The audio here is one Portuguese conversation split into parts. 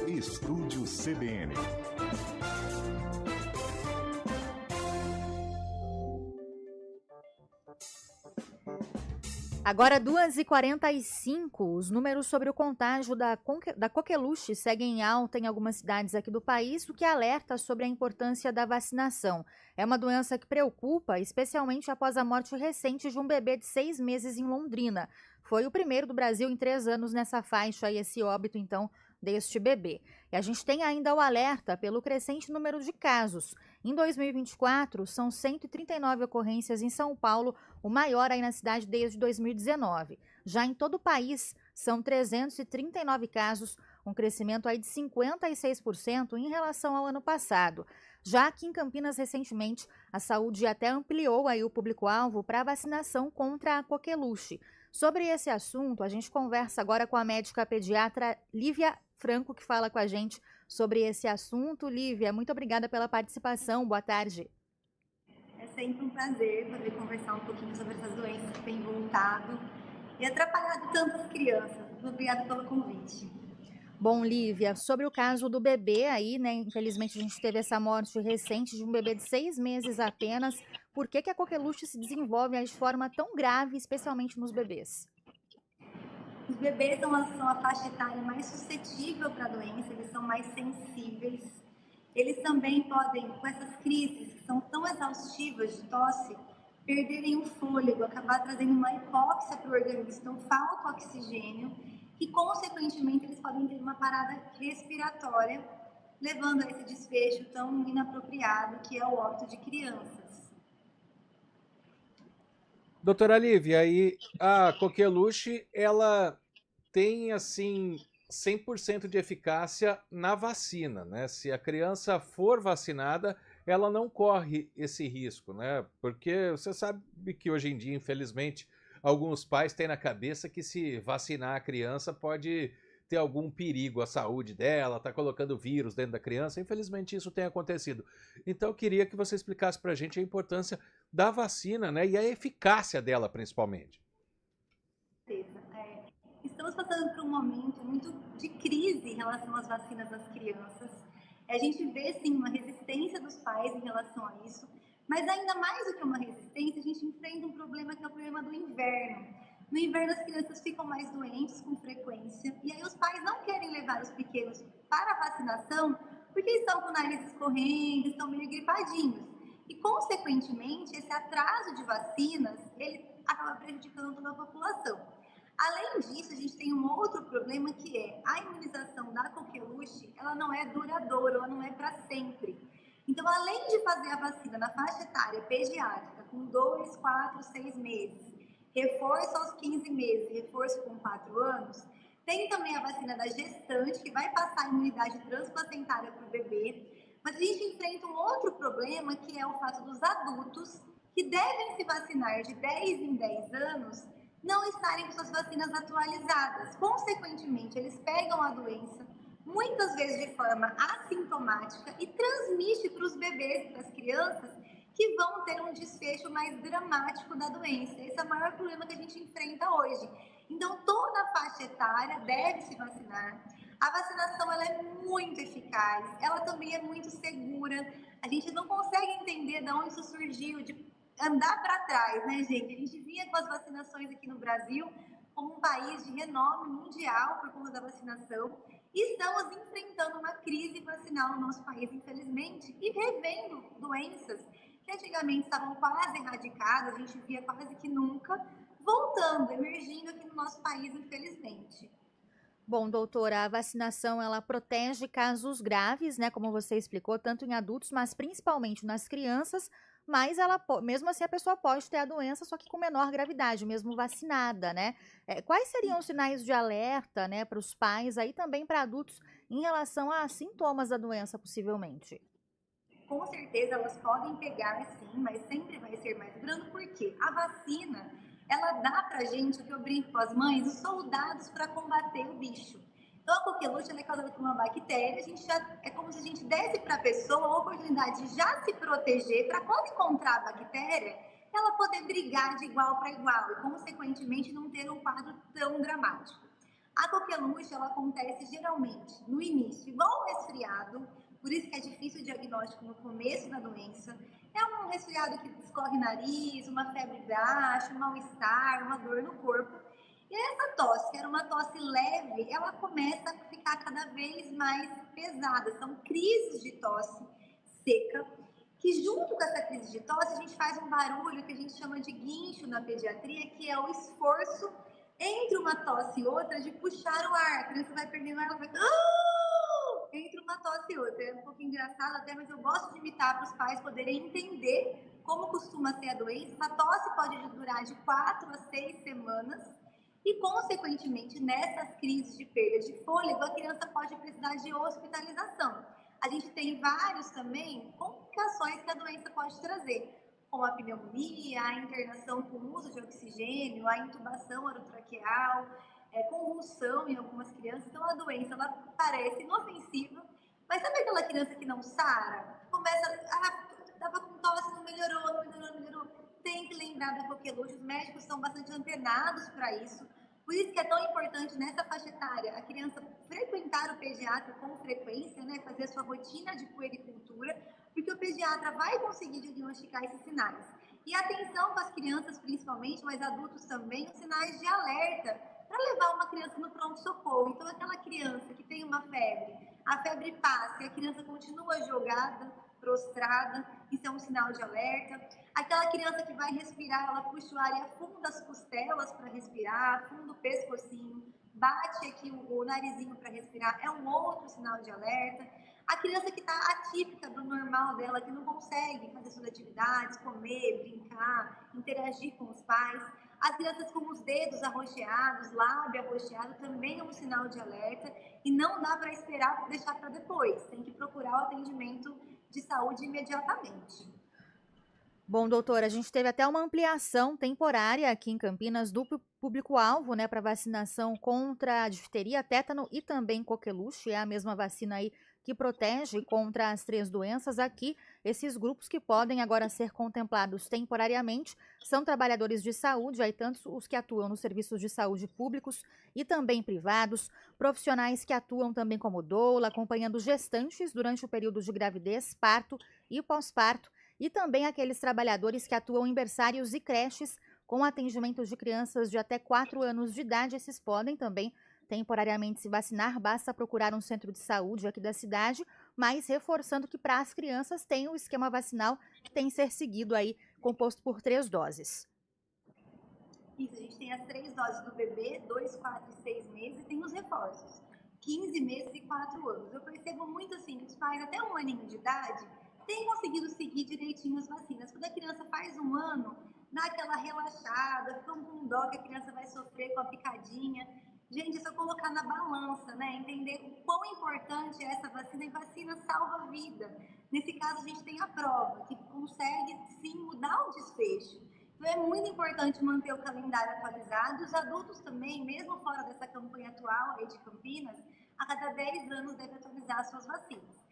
Estúdio CBN. Agora 2h45, os números sobre o contágio da coqueluche seguem em alta em algumas cidades aqui do país, o que alerta sobre a importância da vacinação. É uma doença que preocupa, especialmente após a morte recente de um bebê de 6 meses em Londrina. Foi o primeiro do Brasil em 3 anos nessa faixa, e esse óbito, então, deste bebê. E a gente tem ainda o alerta pelo crescente número de casos. Em 2024, são 139 ocorrências em São Paulo, o maior aí na cidade desde 2019. Já em todo o país, são 339 casos, um crescimento aí de 56% em relação ao ano passado. Já aqui em Campinas, recentemente, a saúde até ampliou aí o público-alvo para a vacinação contra a coqueluche. Sobre esse assunto, a gente conversa agora com a médica pediatra Lívia Franco, que fala com a gente sobre esse assunto. Lívia, muito obrigada pela participação. Boa tarde. É sempre um prazer poder conversar um pouquinho sobre essas doenças que têm voltado e atrapalhado tantas crianças. Muito obrigada pelo convite. Bom, Lívia, sobre o caso do bebê aí, né? Infelizmente a gente teve essa morte recente de um bebê de 6 meses apenas. Por que a coqueluche se desenvolve de forma tão grave, especialmente nos bebês? Os bebês são a faixa etária mais suscetível para a doença, eles são mais sensíveis. Eles também podem, com essas crises que são tão exaustivas de tosse, perderem o fôlego, acabar trazendo uma hipóxia para o organismo, então falta oxigênio, e consequentemente eles podem ter uma parada respiratória, levando a esse desfecho tão inapropriado que é o óbito de crianças. Doutora Lívia, aí a coqueluche, ela tem, assim, 100% de eficácia na vacina, né? Se a criança for vacinada, ela não corre esse risco, né? Porque você sabe que hoje em dia, infelizmente, alguns pais têm na cabeça que se vacinar a criança pode ter algum perigo à saúde dela, tá colocando vírus dentro da criança. Infelizmente isso tem acontecido. Então eu queria que você explicasse pra gente a importância da vacina, né? E a eficácia dela, principalmente. Estamos passando por um momento muito de crise em relação às vacinas das crianças. A gente vê, sim, uma resistência dos pais em relação a isso, mas ainda mais do que uma resistência, a gente enfrenta um problema que é o problema do inverno. No inverno, as crianças ficam mais doentes com frequência, e aí os pais não querem levar os pequenos para a vacinação porque estão com o nariz escorrendo, estão meio gripadinhos. E, consequentemente, esse atraso de vacinas, ele acaba prejudicando toda a população. Além disso, a gente tem um outro problema que é a imunização da coqueluche, ela não é duradoura, ela não é para sempre. Então, além de fazer a vacina na faixa etária pediátrica, com 2, 4, 6 meses, reforço aos 15 meses, reforço com 4 anos, tem também a vacina da gestante, que vai passar a imunidade transplacentária para o bebê. Mas a gente enfrenta um outro problema, que é o fato dos adultos, que devem se vacinar de 10 em 10 anos, não estarem com suas vacinas atualizadas. Consequentemente, eles pegam a doença, muitas vezes de forma assintomática, e transmite para os bebês e para as crianças, que vão ter um desfecho mais dramático da doença. Esse é o maior problema que a gente enfrenta hoje. Então, toda a faixa etária deve se vacinar. A vacinação, ela é muito eficaz, ela também é muito segura. A gente não consegue entender de onde isso surgiu, de andar para trás, né, gente? A gente vinha com as vacinações aqui no Brasil como um país de renome mundial por conta da vacinação, e estamos enfrentando uma crise vacinal no nosso país, infelizmente, e revendo doenças que antigamente estavam quase erradicadas, a gente via quase que nunca, voltando, emergindo aqui no nosso país, infelizmente. Bom, doutora, a vacinação, ela protege casos graves, né, como você explicou, tanto em adultos, mas principalmente nas crianças, mas ela, mesmo assim a pessoa pode ter a doença, só que com menor gravidade, mesmo vacinada, né? Quais seriam os sinais de alerta, né, para os pais, aí também para adultos, em relação a sintomas da doença, possivelmente? Com certeza elas podem pegar, sim, mas sempre vai ser mais brando, porque a vacina, ela dá pra gente, o que eu brinco com as mães, os soldados para combater o bicho. Então a coqueluche, ela é causada por uma bactéria, é como se a gente desse para a pessoa a oportunidade de já se proteger, para quando encontrar a bactéria, ela poder brigar de igual para igual e, consequentemente, não ter um quadro tão dramático. A coqueluche, ela acontece geralmente no início, igual um resfriado, por isso que é difícil o diagnóstico no começo da doença. É um resfriado que escorre nariz, uma febre baixa, um mal-estar, uma dor no corpo. E essa tosse, que era uma tosse leve, ela começa a ficar cada vez mais pesada. São crises de tosse seca, que junto com essa crise de tosse, a gente faz um barulho que a gente chama de guincho na pediatria, que é o esforço entre uma tosse e outra de puxar o ar. A criança vai perdendo ar, ela vai... entre uma tosse e outra. É um pouco engraçado até, mas eu gosto de imitar para os pais poderem entender como costuma ser a doença. Essa tosse pode durar de 4 a 6 semanas e, consequentemente, nessas crises de perda de fôlego, a criança pode precisar de hospitalização. A gente tem vários também complicações que a doença pode trazer, como a pneumonia, a internação com uso de oxigênio, a intubação orotraqueal, convulsão em algumas crianças. Então, a doença, ela parece inofensiva, mas sabe aquela criança que não sara? Começa, tava com tosse, não melhorou. Tem que lembrar da coqueluche, os médicos são bastante antenados para isso. Por isso que é tão importante nessa faixa etária a criança frequentar o pediatra com frequência, né, fazer a sua rotina de puericultura, porque o pediatra vai conseguir diagnosticar esses sinais. E atenção com as crianças principalmente, mas adultos também, os sinais de alerta para levar uma criança no pronto-socorro. Então, aquela criança que tem uma febre, a febre passa e a criança continua jogada, prostrada, isso é um sinal de alerta. Aquela criança que vai respirar, ela puxa o ar e afunda as costelas para respirar, afunda o pescocinho, bate aqui o narizinho para respirar, é um outro sinal de alerta. A criança que está atípica do normal dela, que não consegue fazer suas atividades, comer, brincar, interagir com os pais. As crianças com os dedos arroxeados, lábio arroxeado, também é um sinal de alerta e não dá para esperar, deixar para depois. Tem que procurar o atendimento de saúde imediatamente. Bom, doutora, a gente teve até uma ampliação temporária aqui em Campinas do público-alvo, né, para vacinação contra a difteria, tétano e também coqueluche. É a mesma vacina aí que protege contra as 3 doenças. Aqui, esses grupos que podem agora ser contemplados temporariamente são trabalhadores de saúde, aí tanto os que atuam nos serviços de saúde públicos e também privados, profissionais que atuam também como doula, acompanhando gestantes durante o período de gravidez, parto e pós-parto, e também aqueles trabalhadores que atuam em berçários e creches com atendimento de crianças de até 4 anos de idade. Esses podem também temporariamente se vacinar, basta procurar um centro de saúde aqui da cidade, mas reforçando que para as crianças tem o esquema vacinal que tem que ser seguido aí, composto por 3 doses. Isso, a gente tem as 3 doses do bebê, 2, 4 e 6 meses, e tem os reforços, 15 meses e 4 anos. Eu percebo muito assim, que os pais até 1 aninho de idade têm conseguido seguir direitinho as vacinas. Quando a criança faz 1 ano, dá aquela relaxada, ficam com dó que a criança vai sofrer com a picadinha. Gente, é só colocar na balança, né? Entender o quão importante é essa vacina, e vacina salva a vida. Nesse caso, a gente tem a prova, que consegue sim mudar o desfecho. Então, é muito importante manter o calendário atualizado. Os adultos também, mesmo fora dessa campanha atual aí de Campinas, a cada 10 anos deve atualizar as suas vacinas.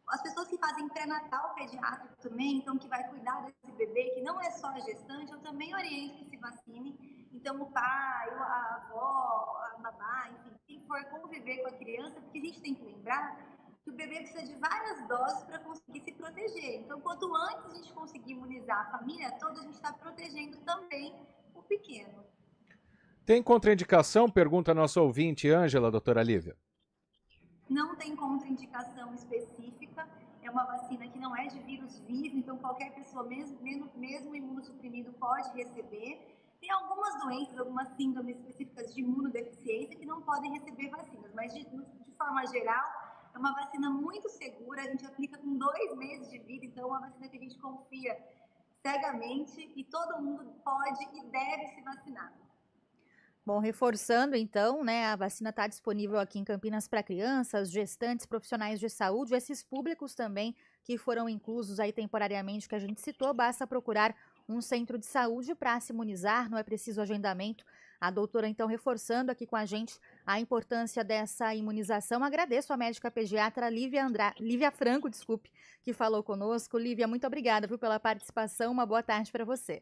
As pessoas que fazem pré-natal pediátrico também, então que vai cuidar desse bebê, que não é só a gestante, eu também oriento que se vacine. Então o pai, a avó, a babá, enfim, quem for conviver com a criança, porque a gente tem que lembrar que o bebê precisa de várias doses para conseguir se proteger. Então, quanto antes a gente conseguir imunizar a família toda, a gente está protegendo também o pequeno. Tem contraindicação? Pergunta a nossa ouvinte, Ângela, doutora Lívia. Não tem contraindicação específica, é uma vacina que não é de vírus vivo, então qualquer pessoa, mesmo imunossuprimido, pode receber. Tem algumas doenças, algumas síndromes específicas de imunodeficiência que não podem receber vacinas, mas de forma geral, é uma vacina muito segura, a gente aplica com 2 meses de vida, então é uma vacina que a gente confia cegamente e todo mundo pode e deve se vacinar. Bom, reforçando então, né, a vacina está disponível aqui em Campinas para crianças, gestantes, profissionais de saúde, esses públicos também que foram inclusos aí temporariamente, que a gente citou, basta procurar um centro de saúde para se imunizar, não é preciso agendamento. A doutora, então, reforçando aqui com a gente a importância dessa imunização. Agradeço a médica pediatra Lívia Franco, que falou conosco. Lívia, muito obrigada, viu, pela participação. Uma boa tarde para você.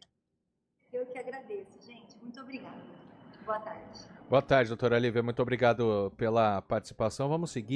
Eu que agradeço, gente. Muito obrigada. Boa tarde. Boa tarde, doutora Lívia. Muito obrigado pela participação. Vamos seguir.